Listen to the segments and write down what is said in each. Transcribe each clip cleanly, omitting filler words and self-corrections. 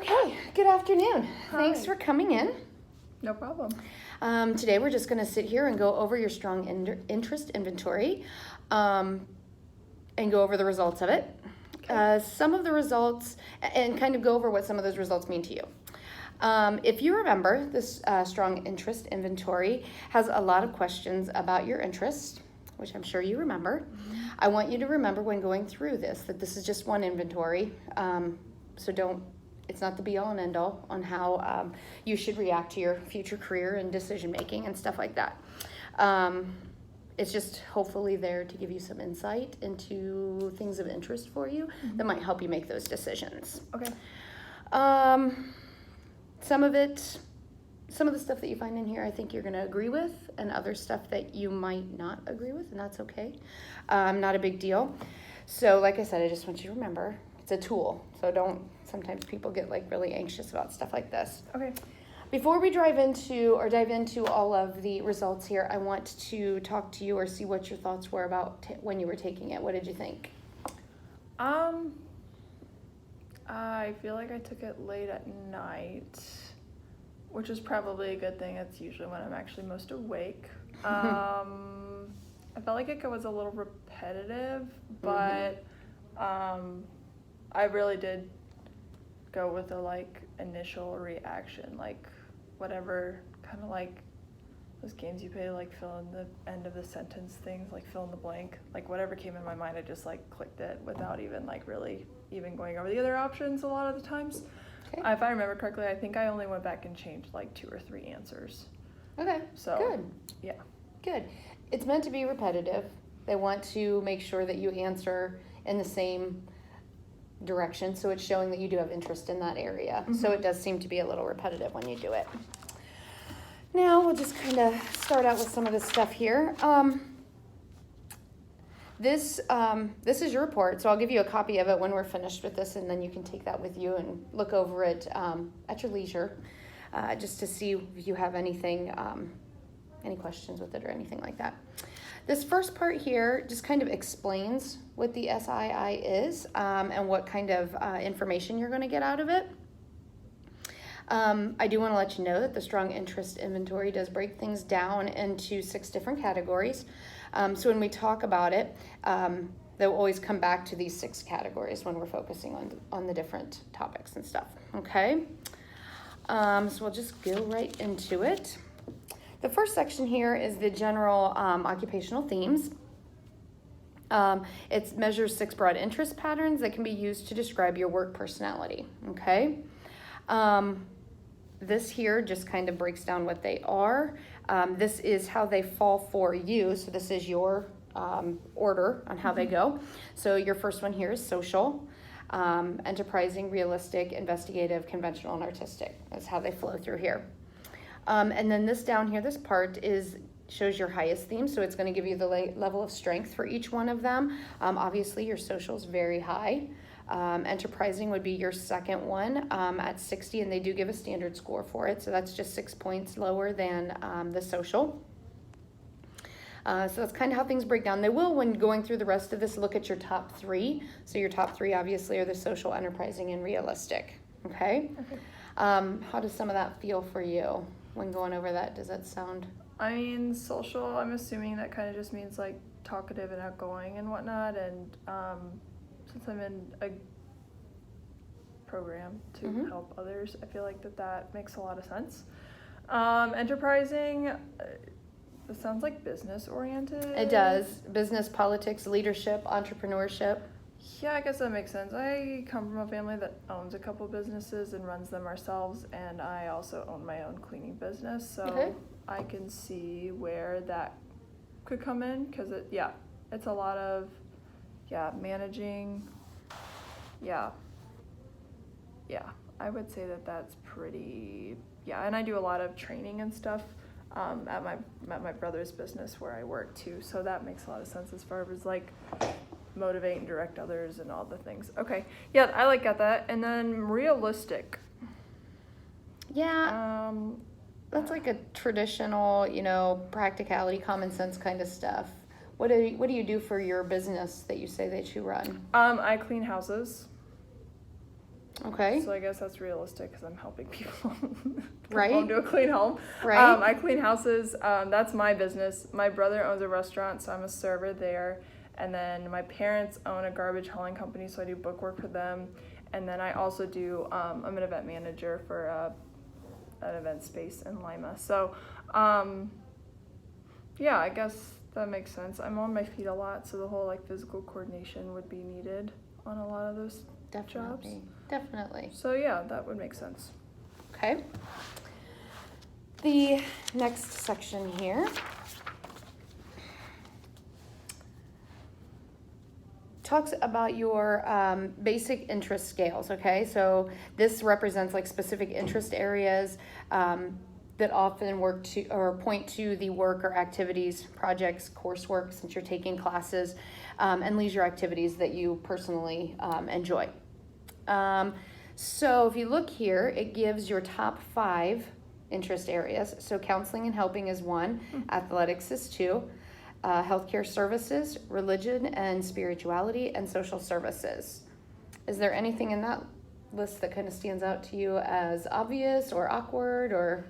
Okay, good afternoon. Hi. Thanks for coming in. No problem. Today we're just going to sit here and go over your strong interest inventory and go over the results of it. Okay. Some of the results, and kind of go over what some of those results mean to you. If you remember, this strong interest inventory has a lot of questions about your interest, which I'm sure you remember. I want you to remember when going through this that this is just one inventory. It's not the be all and end all on how you should react to your future career and decision making and stuff like that. It's just hopefully there to give you some insight into things of interest for you that might help you make those decisions. Okay. Some of the stuff that you find in here, I think you're going to agree with, and other stuff that you might not agree with, and that's okay. Not a big deal. So like I said, I just want you to remember, it's a tool. So sometimes people get like really anxious about stuff like this. Okay. Before we dive into all of the results here, I want to talk to you or see what your thoughts were about when you were taking it. What did you think? I feel like I took it late at night, which is probably a good thing. It's usually when I'm actually most awake. I felt like it was a little repetitive, but I really did go with the initial reaction, whatever, kind of like those games you play to fill in the end of the sentence things, fill in the blank, whatever came in my mind, I just clicked it without even really even going over the other options a lot of the times. Okay. If I remember correctly, I think I only went back and changed 2 or 3 answers. Okay. So good. Yeah. Good. It's meant to be repetitive. They want to make sure that you answer in the same direction, so it's showing that you do have interest in that area. So it does seem to be a little repetitive when you do it. Now we'll just kind of start out with some of this stuff here. This is your report, so I'll give you a copy of it when we're finished with this, and then you can take that with you and look over it at your leisure, just to see if you have anything, any questions with it or anything like that. This first part here just kind of explains what the SII is and what kind of information you're going to get out of it. I do want to let you know that the strong interest inventory does break things down into 6 different categories. So when we talk about it, they'll always come back to these 6 categories when we're focusing on the different topics and stuff. Okay? So we'll just go right into it. The first section here is the general occupational themes. It measures 6 broad interest patterns that can be used to describe your work personality. Okay? This here just kind of breaks down what they are. This is how they fall for you. So this is your order on how they go. So your first one here is social, enterprising, realistic, investigative, conventional, and artistic. That's how they flow through here. And then this down here, this part shows your highest theme. So it's going to give you the level of strength for each one of them. Obviously, your social is very high. Enterprising would be your second one at 60, and they do give a standard score for it. So that's just 6 points lower than the social. So that's kind of how things break down. They will, when going through the rest of this, look at your top 3. So your top 3 obviously are the social, enterprising, and realistic. Okay? How does some of that feel for you when going over that? Does that sound? I mean, social, I'm assuming that kind of just means talkative and outgoing and whatnot. And since I'm in a program to help others, I feel like that makes a lot of sense. Enterprising, it sounds like business oriented. It does. Business, politics, leadership, entrepreneurship. Yeah, I guess that makes sense. I come from a family that owns a couple businesses and runs them ourselves, and I also own my own cleaning business, so I can see where that could come in, because it's a lot of managing. I would say that's pretty, and I do a lot of training and stuff at my brother's business where I work too, so that makes a lot of sense as far as motivate and direct others and all the things. Okay, I got that. And then realistic. Yeah, that's a traditional, practicality, common sense kind of stuff. What do you do for your business that you say that you run? I clean houses. Okay. So I guess that's realistic because I'm helping people come Right. home to a clean home. Right. I clean houses. That's my business. My brother owns a restaurant, so I'm a server there. And then my parents own a garbage hauling company, so I do bookwork for them. And then I also do, I'm an event manager for an event space in Lima. So, yeah, I guess that makes sense. I'm on my feet a lot, so the whole like physical coordination would be needed on a lot of those Definitely. jobs. Definitely. So yeah, that would make sense. Okay. The next section here talks about your basic interest scales, okay? So this represents like specific interest areas that often work to or point to the work or activities, projects, coursework, since you're taking classes, and leisure activities that you personally enjoy. So if you look here, it gives your top 5 interest areas. So counseling and helping is 1, athletics is 2, healthcare services, religion and spirituality, and social services. Is there anything in that list that kind of stands out to you as obvious or awkward or?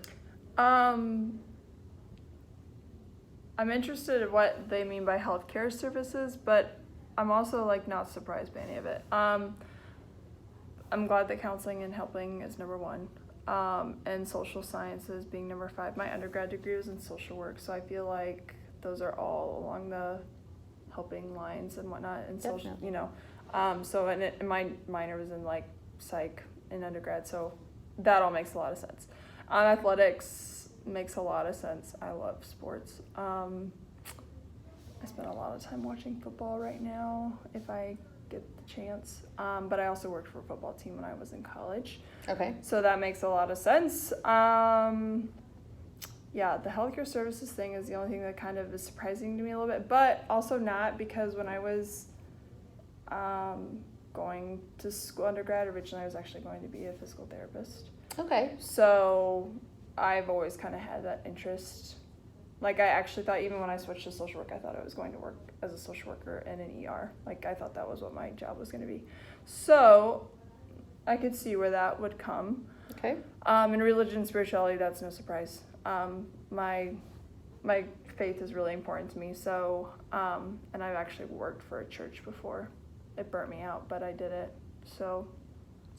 I'm interested in what they mean by healthcare services, but I'm also like not surprised by any of it. I'm glad that counseling and helping is number 1, and social sciences being number 5. My undergrad degree was in social work, so I feel like those are all along the helping lines and whatnot, and social, Definitely. you know. So and my minor was in like psych in undergrad, so that all makes a lot of sense. Athletics makes a lot of sense. I love sports. I spend a lot of time watching football right now if I get the chance. But I also worked for a football team when I was in college. Okay. So that makes a lot of sense. Yeah, the healthcare services thing is the only thing that kind of is surprising to me a little bit, but also not, because when I was going to school undergrad, originally I was actually going to be a physical therapist. Okay. So I've always kind of had that interest. Like I actually thought, even when I switched to social work, I thought I was going to work as a social worker in an ER. Like I thought that was what my job was going to be. So I could see where that would come. Okay. In religion and spirituality, that's no surprise. My faith is really important to me. So, and I've actually worked for a church before. It burnt me out, but I did it. So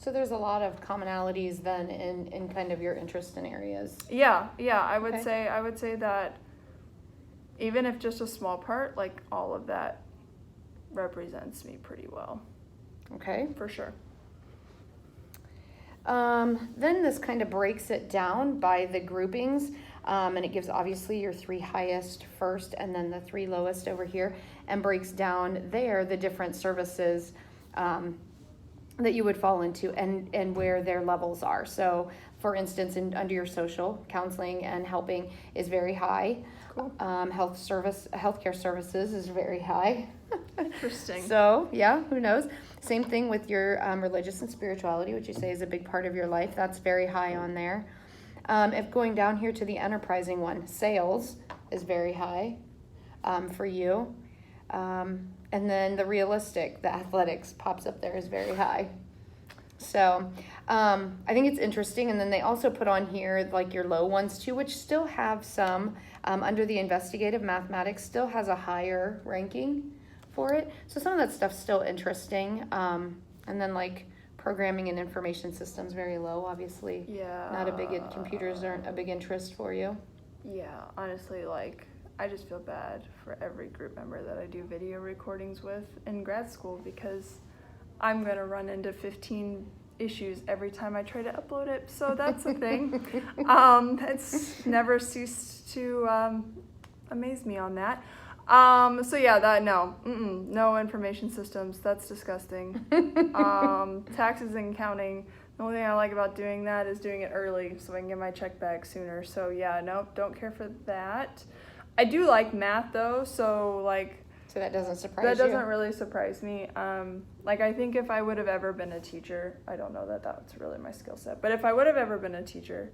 there's a lot of commonalities then in kind of your interest in areas. yeah, I would Okay. say that even if just a small part, like all of that represents me pretty well, Okay. for sure. Then this kind of breaks it down by the groupings, and it gives obviously your 3 highest first and then the 3 lowest over here, and breaks down there the different services that you would fall into and where their levels are. So for instance, under your social, counseling and helping is very high. Cool. Healthcare services is very high. Interesting. So yeah, who knows? Same thing with your religious and spirituality, which you say is a big part of your life. That's very high on there. If going down here to the enterprising one, sales is very high for you. And then the realistic, the athletics pops up there is very high. So I think it's interesting. And then they also put on here like your low ones too, which still have some under the investigative mathematics, still has a higher ranking for it. So some of that stuff's still interesting. And then like programming and information systems, very low, obviously. Yeah. Not a big, computers aren't a big interest for you. Yeah, honestly, like, I just feel bad for every group member that I do video recordings with in grad school, because I'm going to run into 15 issues every time I try to upload it. So that's the thing. It's never ceased to amaze me on that. So yeah, no information systems. That's disgusting. Taxes and accounting. The only thing I like about doing that is doing it early so I can get my check back sooner. So yeah, nope, don't care for that. I do like math though, so like. So that doesn't surprise That you? doesn't really surprise me. Like I think if I would have ever been a teacher, I don't know that that's really my skill set, but if I would have ever been a teacher,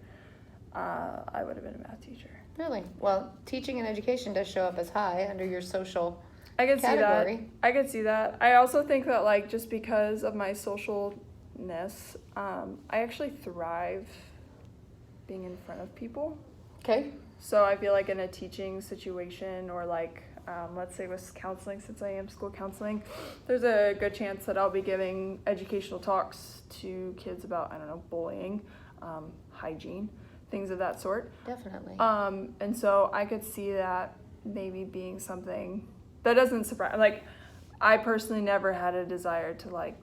I would have been a math teacher. Really? Well, teaching and education does show up as high under your social I could category. see that. I could see that. I also think that like just because of my social extrovertness. I actually thrive being in front of people. Okay. So I feel like in a teaching situation or like, let's say with counseling, since I am school counseling, there's a good chance that I'll be giving educational talks to kids about, I don't know, bullying, hygiene, things of that sort. Definitely. And so I could see that maybe being something that doesn't surprise, like, I personally never had a desire to like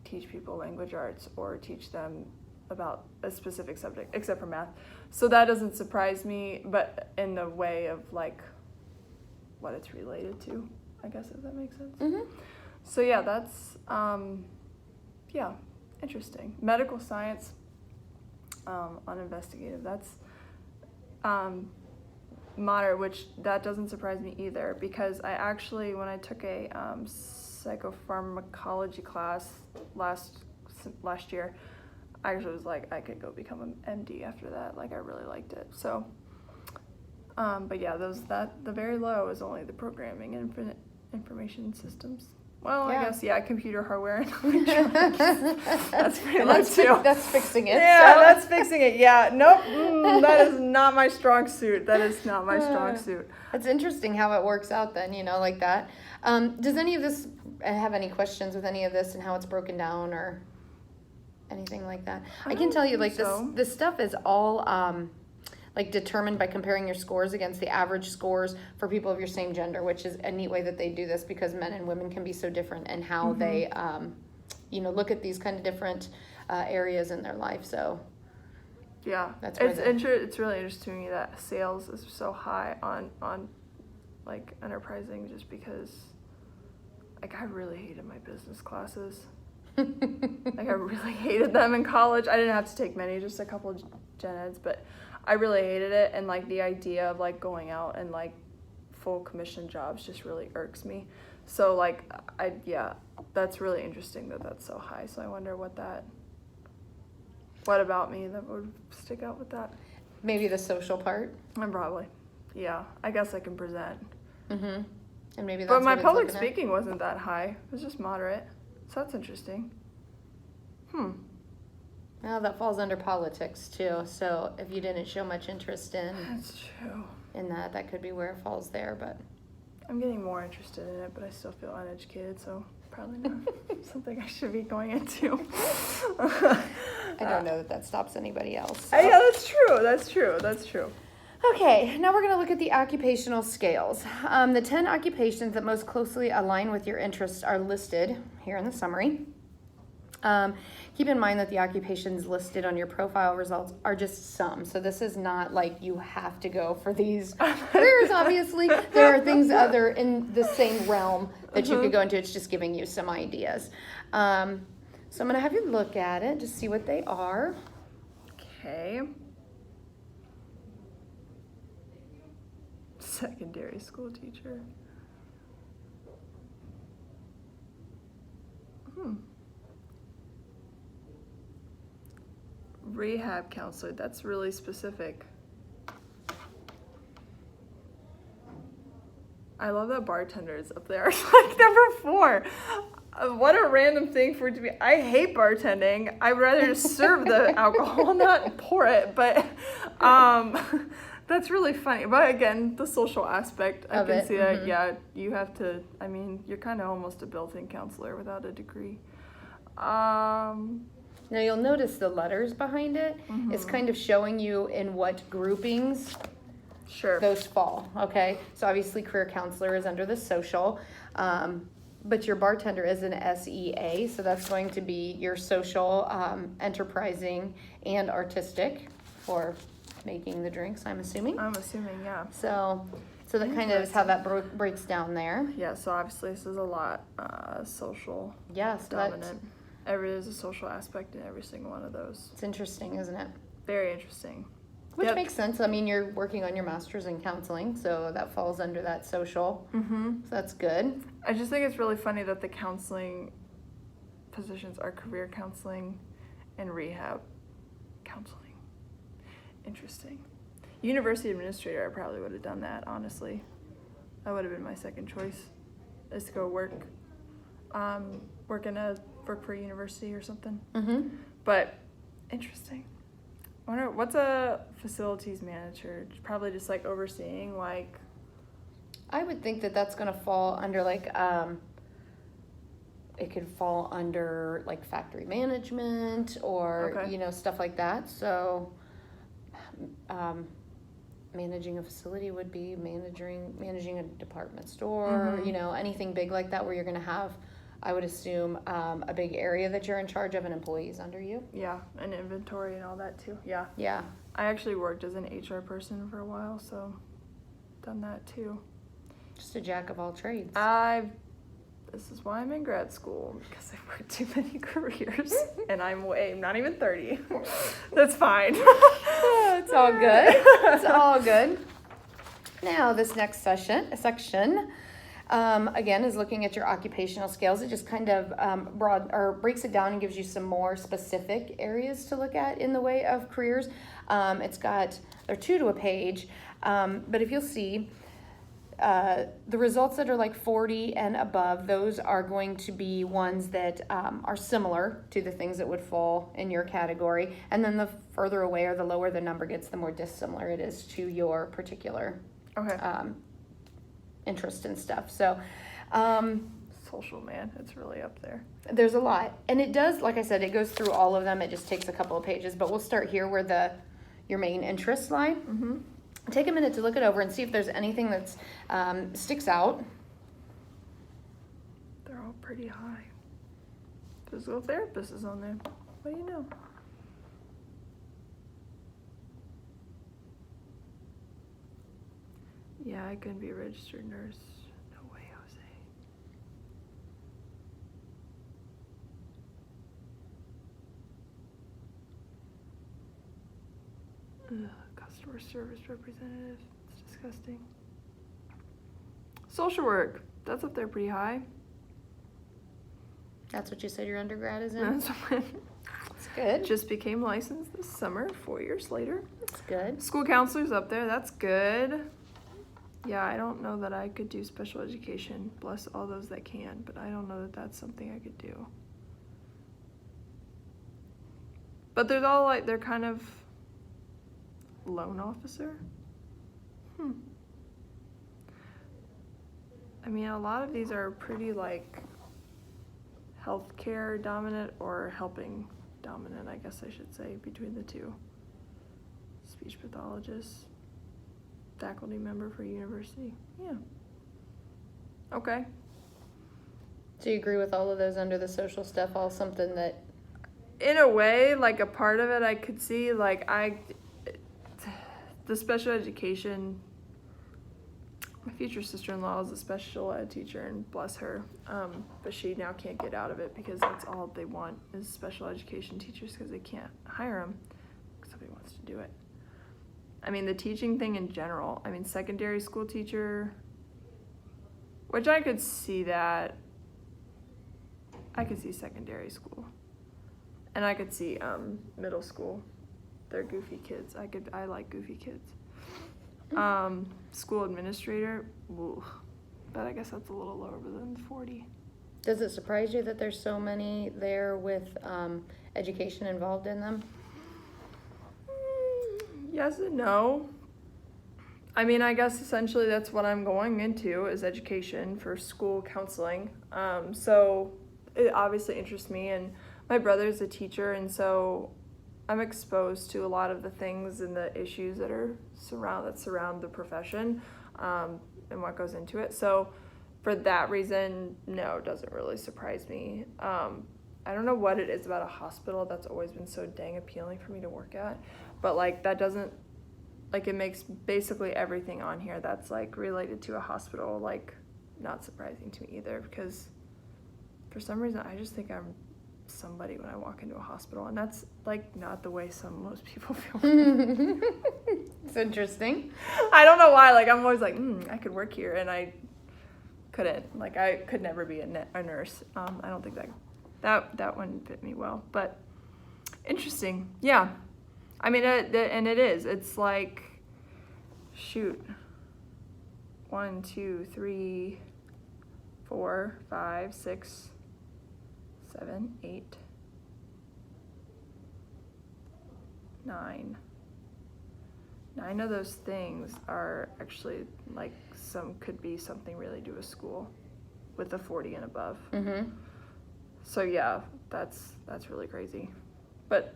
teach people language arts or teach them about a specific subject except for math. So that doesn't surprise me, but in the way of like what it's related to, I guess, if that makes sense. Mm-hmm. So yeah, that's interesting. Medical science, uninvestigative. That's moderate, which that doesn't surprise me either, because I actually, when I took a psychopharmacology class last year, I actually was like, I could go become an MD after that. Like, I really liked it. So, but yeah, the very low is only the programming and information systems. Well, Yeah. I guess, yeah, computer hardware and electronics. That's pretty And low too. that's fixing it. Yeah, so. that's fixing it. Yeah, nope, that is not my strong suit. That is not my strong suit. It's interesting how it works out then, like that. Does any of this, have any questions with any of this and how it's broken down or anything like that? I can tell you, like, this stuff is all like determined by comparing your scores against the average scores for people of your same gender, which is a neat way that they do this, because men and women can be so different in how they look at these kind of different areas in their life. So yeah, that's it's really interesting to me that sales is so high on like enterprising, just because like I really hated my business classes. Like, I really hated them in college. I didn't have to take many, just a couple of gen eds, but I really hated it. And like the idea of like going out and like full commission jobs just really irks me. So like that's really interesting that that's so high. So I wonder what about me that would stick out with that. maybe the social part. And probably, yeah. I guess I can present. Mm-hmm. And maybe that's But my what it's public looking at. speaking wasn't that high. It was just moderate. So that's interesting. Well, that falls under politics too. So if you didn't show much interest That's true. in that could be where it falls there. But I'm getting more interested in it, but I still feel uneducated, so probably not something I should be going into. I don't know that stops anybody else. so. Yeah, that's true. Okay, now we're going to look at the occupational scales. The 10 occupations that most closely align with your interests are listed here in the summary. Keep in mind that the occupations listed on your profile results are just some. So this is not like you have to go for these careers, obviously. There are things other in the same realm that you could go into. It's just giving you some ideas. So I'm going to have you look at it, just see what they are. Okay. Secondary school teacher. Rehab counselor, that's really specific. I love that bartender is up there. Like number 4. What a random thing for it to be. I hate bartending. I'd rather just serve the alcohol, not pour it. But that's really funny. But again, the social aspect, I can see that. Yeah, you have to, I mean, you're kind of almost a built-in counselor without a degree. Now you'll notice the letters behind it. It's kind of showing you in what groupings those fall, okay? So obviously career counselor is under the social, but your bartender is an SEA, so that's going to be your social, enterprising, and artistic for making the drinks, I'm assuming. I'm assuming, yeah. So that kind of is how that breaks down there. Yeah, so obviously this is a lot social Yes, dominant. There's a social aspect in every single one of those. It's interesting, isn't it? Very interesting. Which makes sense. I mean, you're working on your master's in counseling, so that falls under that social. So that's good. I just think it's really funny that the counseling positions are career counseling and rehab counseling. Interesting. University administrator, I probably would have done that, honestly. That would have been my second choice, is to go work in a work for a university or something. Mm-hmm. But interesting. I wonder what's a facilities manager? Probably just like overseeing like. I would think that that's gonna fall under like, it could fall under like factory management or, Okay. you know, stuff like that. So, managing a facility would be managing a department store, Mhm. you know, anything big like that where you're gonna have, I would assume, a big area that you're in charge of and employees under you. Yeah, and inventory and all that too. Yeah. Yeah. I actually worked as an HR person for a while, so done that too. Just a jack of all trades. This is why I'm in grad school, because I've worked too many careers and I'm not even 30. That's fine. It's all good. It's all good. Now, this next section, again, is looking at your occupational skills. It just kind of breaks it down and gives you some more specific areas to look at in the way of careers. They're 2 to a page, but if you'll see, the results that are like 40 and above, those are going to be ones that are similar to the things that would fall in your category. And then the further away or the lower the number gets, the more dissimilar it is to your particular Okay. interest and stuff. So Social, man, it's really up there. there's a lot. And it does, like I said, it goes through all of them. It just takes a couple of pages. But we'll start here where your main interests lie. Mm-hmm. Take a minute to look it over and see if there's anything that's sticks out. They're all pretty high. Physical therapist is on there. What do you know? Yeah, I couldn't be a registered nurse. No way, Jose. Ugh, customer service representative. It's disgusting. Social work. That's up there pretty high. That's what you said your undergrad is in? That's what That's good. just became licensed this summer, 4 years later. That's good. School counselor's up there. That's good. Yeah, I don't know that I could do special education. Bless all those that can, but I don't know that that's something I could do. But there's all like, they're kind of loan officer. I mean, a lot of these are pretty like healthcare dominant or helping dominant, I guess I should say, between the two. Speech pathologist, faculty member for university. Yeah. Okay. Do you agree with all of those under the social stuff? All something that In a way, like a part of it I could see, like the special education, my future sister-in-law is a special ed teacher, and bless her, but she now can't get out of it because that's all they want is special education teachers because they can't hire them because somebody wants to do it. I mean, the teaching thing in general, I mean, secondary school teacher, which I could see that. I could see secondary school. And I could see middle school. They're goofy kids. I like goofy kids. School administrator, ooh, but I guess that's a little lower than 40. does it surprise you that there's so many there with education involved in them? Yes and no. I mean, I guess essentially that's what I'm going into is education for school counseling. So it obviously interests me, and my brother's a teacher, and so I'm exposed to a lot of the things and the issues that surround the profession, and what goes into it. So for that reason, no, it doesn't really surprise me. I don't know what it is about a hospital that's always been so dang appealing for me to work at, but like that doesn't, like it makes basically everything on here that's like related to a hospital like not surprising to me either, because for some reason I just think I'm somebody when I walk into a hospital, and that's like not the way most people feel. It's interesting. I don't know why, like I'm always like I could work here, and I couldn't, like I could never be a nurse. I don't think that one fit me well, but interesting. Yeah, I mean and it's like shoot 1 2 3 4 5 6 7, 8, 9. 9 of those things are actually like could be something really to a school with a 40 and above. Mm-hmm. So yeah, that's really crazy, but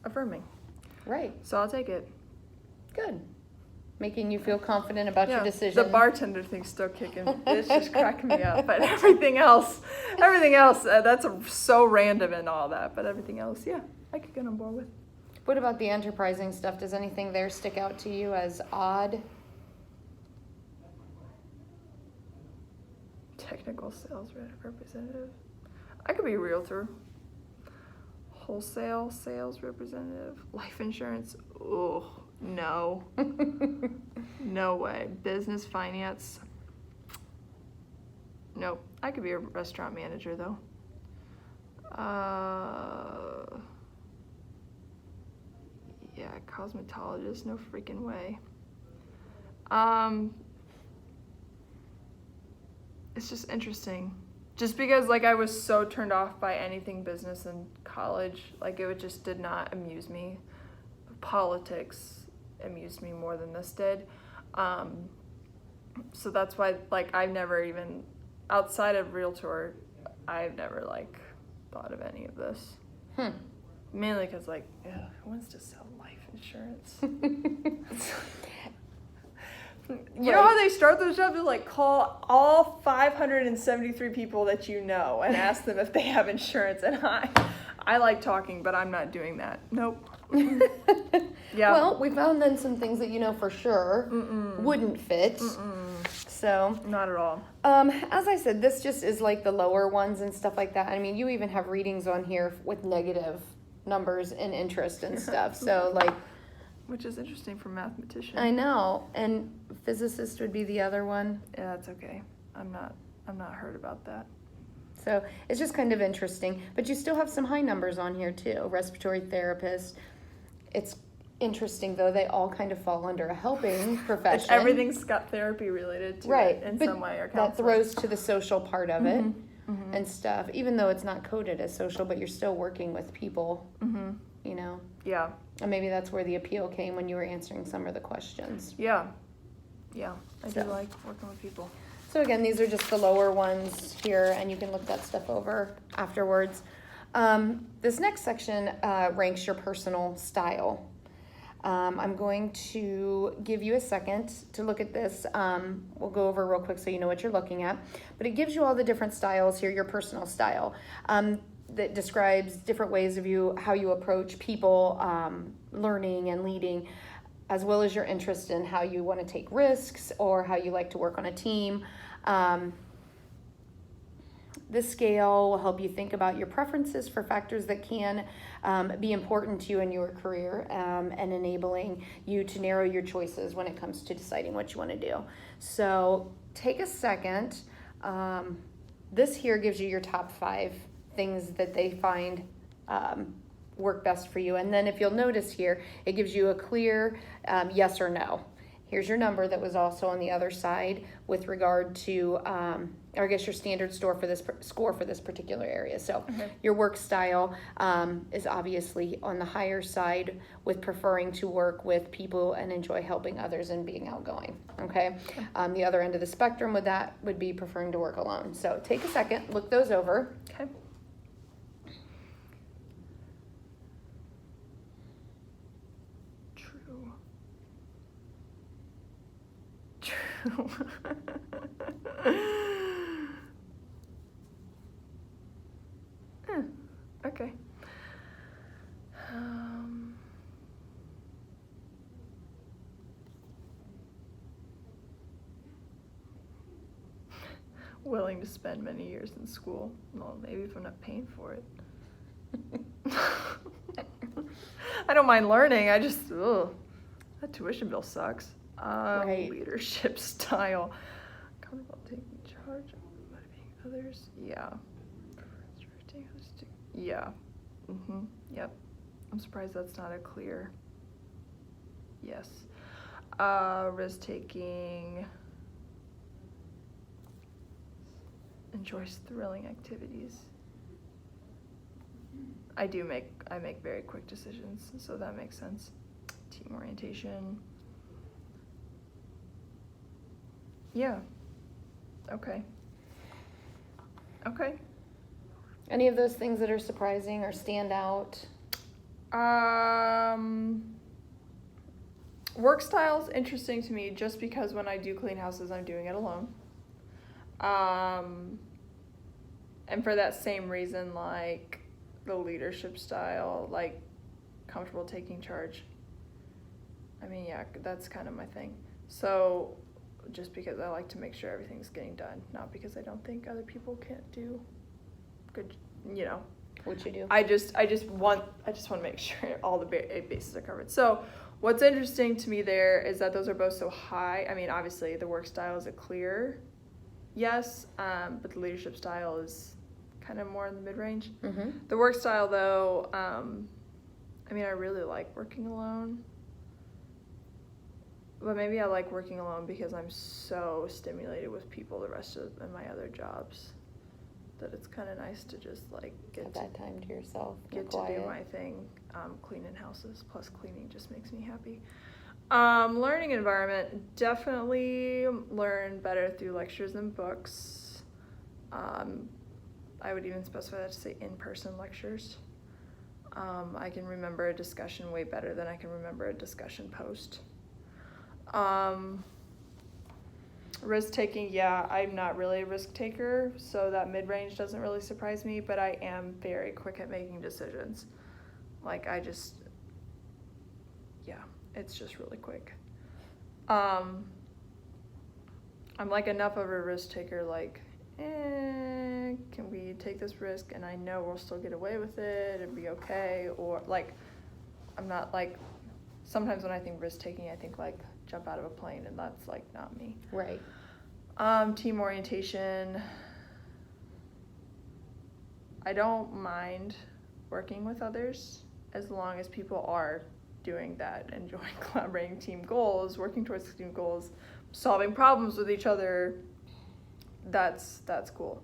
affirming. Right. So I'll take it. Good. Making you feel confident about your decision. The bartender thing's still kicking. It's just cracking me up. But everything else, that's so random and all that. But everything else, yeah, I could get on board with. What about the enterprising stuff? Does anything there stick out to you as odd? Technical sales representative. I could be a realtor. Wholesale sales representative. Life insurance. Oh, no. No way. Business finance. Nope. I could be a restaurant manager though. Yeah, cosmetologist. No freaking way. It's just interesting. Just because, like, I was so turned off by anything business in college, like, it just did not amuse me. Politics amused me more than this did. So that's why, like, I've never even, outside of Realtor, I've never, like, thought of any of this. Mainly because, like, who wants to sell life insurance? You know how they start those jobs? They like call all 573 people that you know and ask them if they have insurance. And I like talking, but I'm not doing that. Nope. Yeah. Well, we found then some things that you know for sure wouldn't fit. So not at all. As I said, this just is like the lower ones and stuff like that. I mean, you even have readings on here with negative numbers and interest and stuff. So like. Which is interesting for mathematicians. I know, and physicist would be the other one. Yeah, that's okay. I'm not heard about that. So it's just kind of interesting, but you still have some high numbers on here too. Respiratory therapist. It's interesting though; they all kind of fall under a helping profession. Everything's got therapy related to it in some way, or counseling. That throws to the social part of it and stuff. Even though it's not coded as social, but you're still working with people. You know. Yeah. And maybe that's where the appeal came when you were answering some of the questions. Yeah. I do like working with people. So again, these are just the lower ones here, and you can look that stuff over afterwards. This next section ranks your personal style. I'm going to give you a second to look at this. We'll go over real quick so you know what you're looking at. But it gives you all the different styles here, your personal style. That describes different ways of how you approach people, learning and leading, as well as your interest in how you want to take risks or how you like to work on a team. This scale will help you think about your preferences for factors that can be important to you in your career and enabling you to narrow your choices when it comes to deciding what you want to do. So take a second. This here gives you your top 5 things that they find work best for you. And then if you'll notice here, it gives you a clear yes or no. Here's your number that was also on the other side with regard to, or I guess your standard score for this particular area. So your work style is obviously on the higher side with preferring to work with people and enjoy helping others and being outgoing. Okay. The other end of the spectrum with that would be preferring to work alone. So take a second, look those over. Okay. Okay. Willing to spend many years in school. Well, maybe if I'm not paying for it. I don't mind learning. I just, that tuition bill sucks. Right. Leadership style. Comfortable taking charge of motivating others. Yeah. Yeah. Yep. I'm surprised that's not a clear yes. Risk taking. Enjoys thrilling activities. I make very quick decisions, so that makes sense. Team orientation. Yeah. Okay. Okay. Any of those things that are surprising or stand out? Work style's interesting to me just because when I do clean houses, I'm doing it alone. And for that same reason, like the leadership style, like comfortable taking charge. I mean, yeah, that's kind of my thing. So just because I like to make sure everything's getting done, not because I don't think other people can't do good, What you do? I just want to make sure all the bases are covered. So what's interesting to me there is that those are both so high. I mean, obviously the work style is a clear yes, but the leadership style is kind of more in the mid-range. Mm-hmm. The work style, though, I mean, I really like working alone. But maybe I like working alone because I'm so stimulated with people the rest of my other jobs that it's kind of nice to just like Have that time to yourself. get to quiet. do my thing. Cleaning houses plus cleaning just makes me happy. Learning environment, definitely learn better through lectures and books. I would even specify that to say in-person lectures. I can remember a discussion way better than I can remember a discussion post. Risk taking, yeah, I'm not really a risk taker, so that mid-range doesn't really surprise me, but I am very quick at making decisions. Like it's just really quick. I'm like enough of a risk taker, like, can we take this risk and I know we'll still get away with it and be okay, or like, I'm not like, sometimes when I think risk taking, I think like jump out of a plane, and that's like not me. Right. Team orientation. I don't mind working with others as long as people are doing that, enjoying collaborating team goals, working towards team goals, solving problems with each other. That's cool.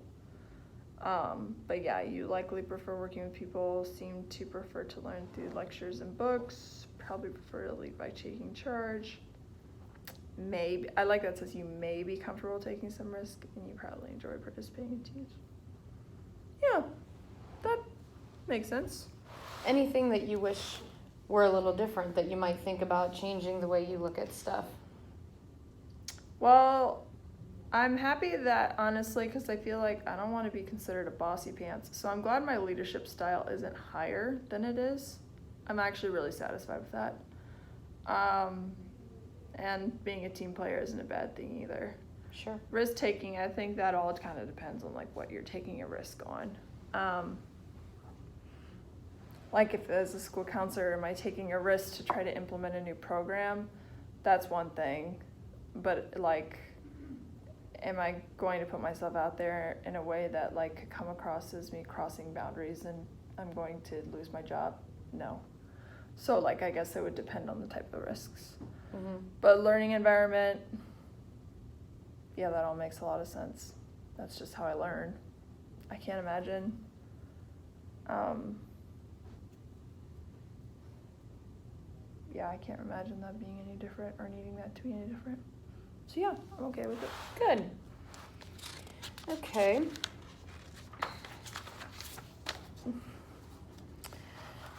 But yeah, you likely prefer working with people, seem to prefer to learn through lectures and books, probably prefer to lead by taking charge. Maybe, I like that says you may be comfortable taking some risk, and you probably enjoy participating in teams. Yeah, that makes sense. Anything that you wish were a little different that you might think about changing the way you look at stuff? Well, I'm happy that, honestly, because I feel like I don't want to be considered a bossy pants, so I'm glad my leadership style isn't higher than it is. I'm actually really satisfied with that. And being a team player isn't a bad thing either. Sure. Risk taking, I think that all kind of depends on like what you're taking a risk on. Like if as a school counselor, am I taking a risk to try to implement a new program? That's one thing. But like, am I going to put myself out there in a way that like could come across as me crossing boundaries and I'm going to lose my job? No. So like, I guess it would depend on the type of risks. Mm-hmm. But learning environment, yeah, that all makes a lot of sense. That's just how I learn. I can't imagine. Yeah, I can't imagine that being any different or needing that to be any different. So yeah, I'm okay with it. Good. Okay.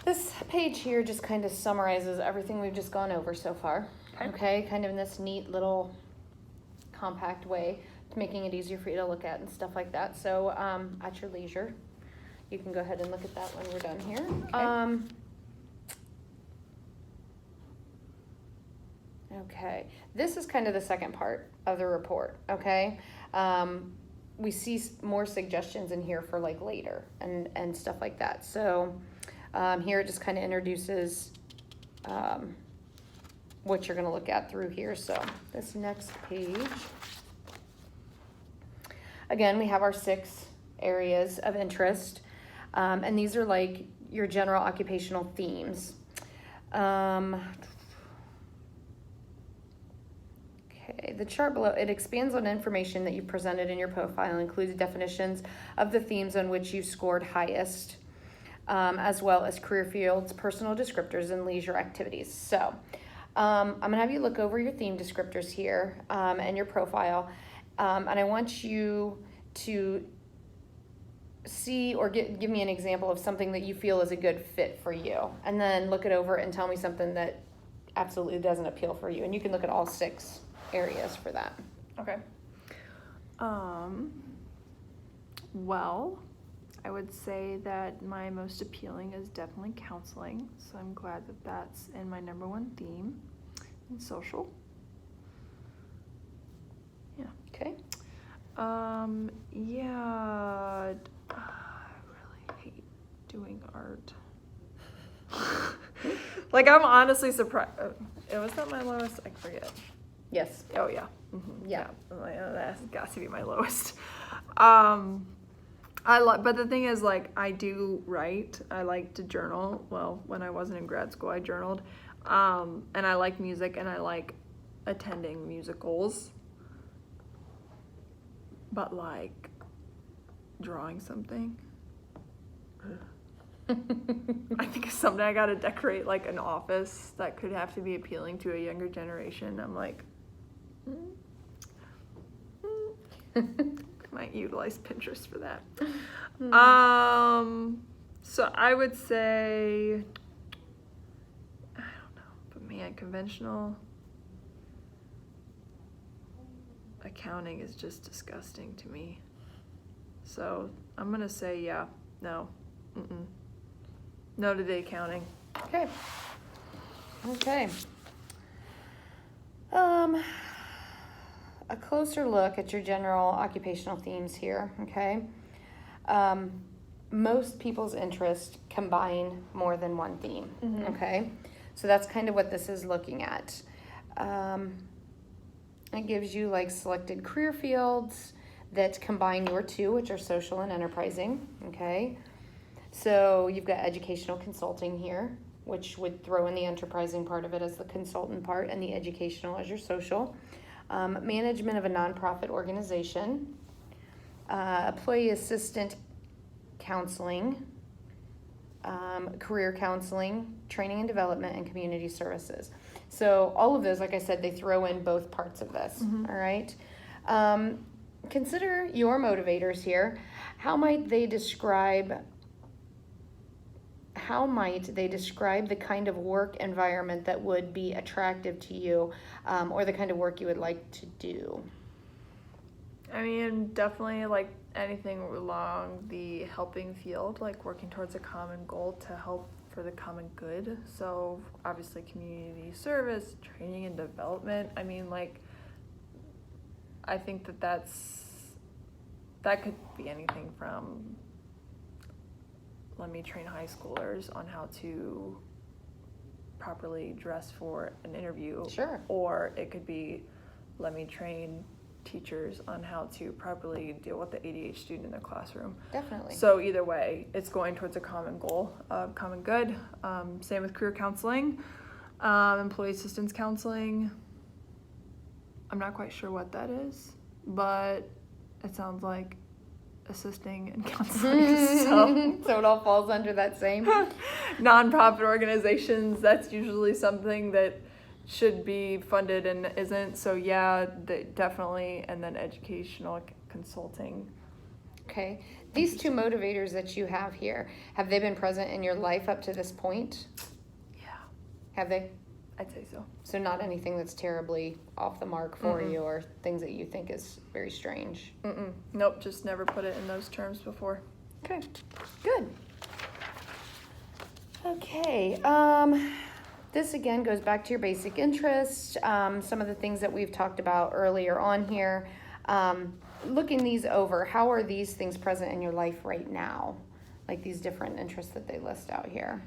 This page here just kind of summarizes everything we've just gone over so far. Okay, kind of in this neat little compact way, making it easier for you to look at and stuff like that. So at your leisure, you can go ahead and look at that when we're done here. Okay. Okay, this is kind of the second part of the report, okay? We see more suggestions in here for like later and stuff like that. So here it just kind of introduces what you're gonna look at through here. So this next page, again, we have our 6 areas of interest, and these are like your general occupational themes. Okay, the chart below, it expands on information that you presented in your profile and includes definitions of the themes on which you scored highest. as well as career fields, personal descriptors, and leisure activities. So I'm gonna have you look over your theme descriptors here and your profile, and I want you to see or give me an example of something that you feel is a good fit for you, and then look it over and tell me something that absolutely doesn't appeal for you, and you can look at all 6 areas for that. Okay. Well, I would say that my most appealing is definitely counseling, so I'm glad that that's in my number 1 theme. And social. Yeah. Okay. Yeah, I really hate doing art. Like, I'm honestly surprised. Was that my lowest? I forget. Yes. Oh, yeah. Mm-hmm. Yeah. That's got to be my lowest. But the thing is, like, I do write. I like to journal. Well, when I wasn't in grad school, I journaled. And I like music, and I like attending musicals. But, like, drawing something, I think it's something I gotta decorate, like, an office that could have to be appealing to a younger generation. I'm like, might utilize Pinterest for that. So I would say, I don't know, but man, conventional accounting is just disgusting to me. So I'm gonna say no, no to the accounting. Okay. Okay. A closer look at your general occupational themes here, okay? Most people's interests combine more than one theme, okay? So that's kind of what this is looking at. It gives you like selected career fields that combine your 2, which are social and enterprising, okay? So you've got educational consulting here, which would throw in the enterprising part of it as the consultant part and the educational as your social. Management of a nonprofit organization, employee assistant counseling, career counseling, training and development, and community services. So all of those, like I said, they throw in both parts of this, all right? Consider your motivators here. How might they describe the kind of work environment that would be attractive to you, or the kind of work you would like to do? I mean, definitely like anything along the helping field, like working towards a common goal to help for the common good. So obviously community service, training and development. I mean, like, I think that could be anything from, let me train high schoolers on how to properly dress for an interview. Sure. Or it could be, let me train teachers on how to properly deal with the ADHD student in their classroom. Definitely. So either way, it's going towards a common goal of common good. Same with career counseling, employee assistance counseling. I'm not quite sure what that is, but it sounds like assisting and counseling. So it all falls under that same. Nonprofit organizations, that's usually something that should be funded and isn't. So yeah, definitely. And then educational consulting. Okay. These 2 motivators that you have here, have they been present in your life up to this point? Yeah. Have they? I'd say so. So not anything that's terribly off the mark for you, or things that you think is very strange? Nope, just never put it in those terms before. Okay, good. Okay, this again goes back to your basic interests, some of the things that we've talked about earlier on here. Looking these over, how are these things present in your life right now? Like these different interests that they list out here.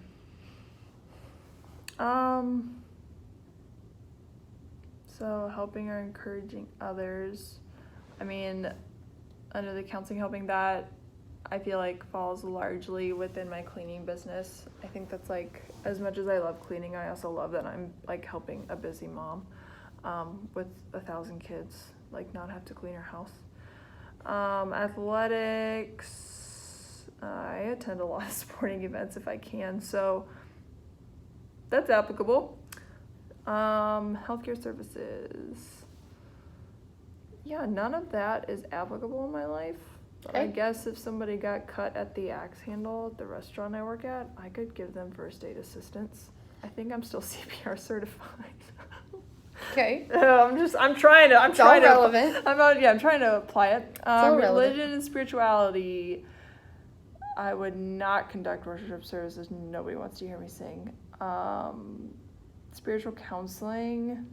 So helping or encouraging others. I mean, under the counseling, helping, that I feel like falls largely within my cleaning business. I think that's like, as much as I love cleaning, I also love that I'm like helping a busy mom with 1,000 kids, like not have to clean her house. Athletics, I attend a lot of sporting events if I can, so that's applicable. Healthcare services. Yeah, none of that is applicable in my life. I Okay. guess if somebody got cut at the axe handle at the restaurant I work at, I could give them first aid assistance. I think I'm still CPR certified. Okay. I'm trying to. It's all relevant. I'm trying to apply it. all relevant. Religion and spirituality. I would not conduct worship services. Nobody wants to hear me sing. Spiritual counseling.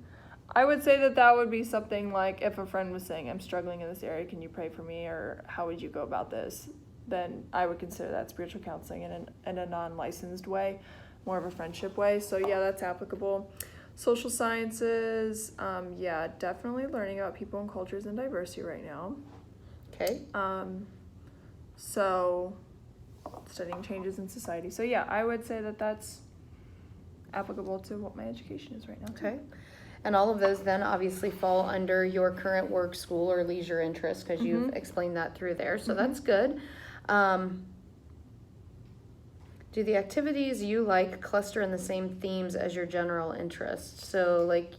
I would say that would be something like if a friend was saying, I'm struggling in this area, can you pray for me? Or how would you go about this? Then I would consider that spiritual counseling in a non-licensed way, more of a friendship way. So yeah, that's applicable. Social sciences, yeah, definitely learning about people and cultures and diversity right now. Okay. So studying changes in society. So yeah, I would say that that's applicable to what my education is right now. Okay. And all of those then obviously fall under your current work, school, or leisure interests because you've explained that through there. So that's good. Do the activities you like cluster in the same themes as your general interest? So like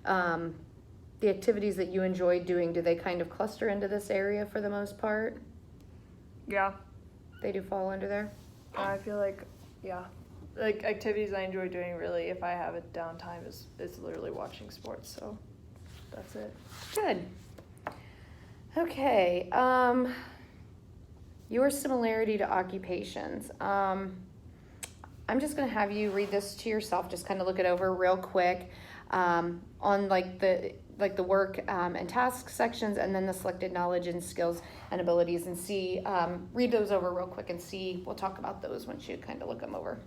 the activities that you enjoy doing, do they kind of cluster into this area for the most part? Yeah, They do fall under there? I feel like, yeah. Like activities I enjoy doing really, if I have a downtime, is literally watching sports. So that's it. Good. Okay. Your similarity to occupations. I'm just going to have you read this to yourself. Just kind of look it over real quick on like the work and task sections, and then the selected knowledge and skills and abilities, and see. Read those over real quick and see. We'll talk about those once you kind of look them over.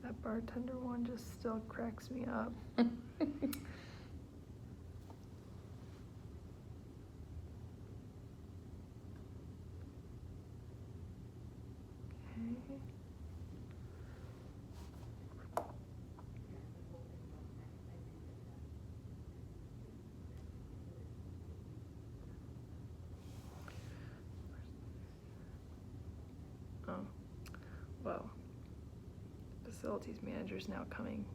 That bartender one just still cracks me up. Okay. Oh, well. Facilities manager is now becoming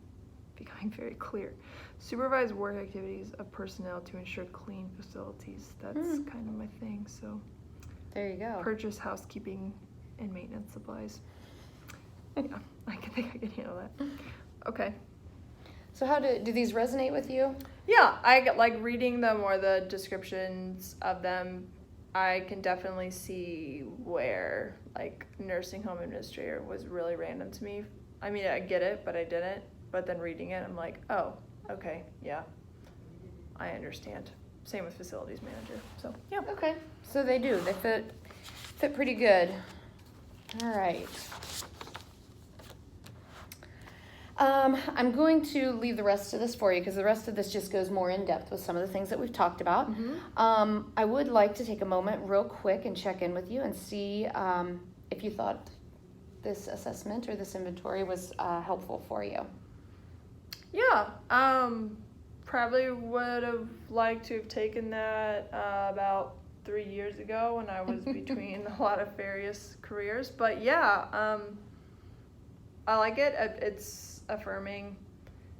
very clear. Supervise work activities of personnel to ensure clean facilities. That's kind of my thing. So There you go. purchase housekeeping and maintenance supplies. Yeah, I think I can handle that. Okay. So how do these resonate with you? Yeah, I get like reading them or the descriptions of them. I can definitely see where like nursing home administrator was really random to me. I mean, I get it, but I didn't. But then reading it, I'm like, oh, okay, yeah, I understand. Same with facilities manager. So yeah. Okay, so they do. They fit pretty good. All right. I'm going to leave the rest of this for you because the rest of this just goes more in depth with some of the things that we've talked about. I would like to take a moment real quick and check in with you and see if you thought this assessment or this inventory was helpful for you. Yeah, probably would have liked to have taken that about 3 years ago when I was between a lot of various careers. But yeah, I like it. It's affirming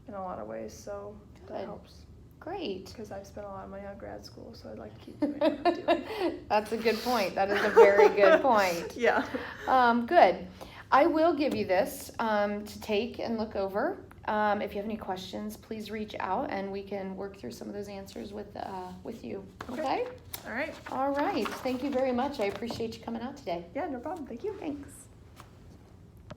in a lot of ways, so that Good. helps. Great. Because I've spent a lot of money on grad school, so I'd like to keep doing what I'm doing. That's a good point. That is a very good point. Yeah. Good. I will give you this to take and look over. If you have any questions, please reach out and we can work through some of those answers with you. Okay. Okay? All right. All right. Thank you very much. I appreciate you coming out today. Yeah, no problem. Thank you. Thanks.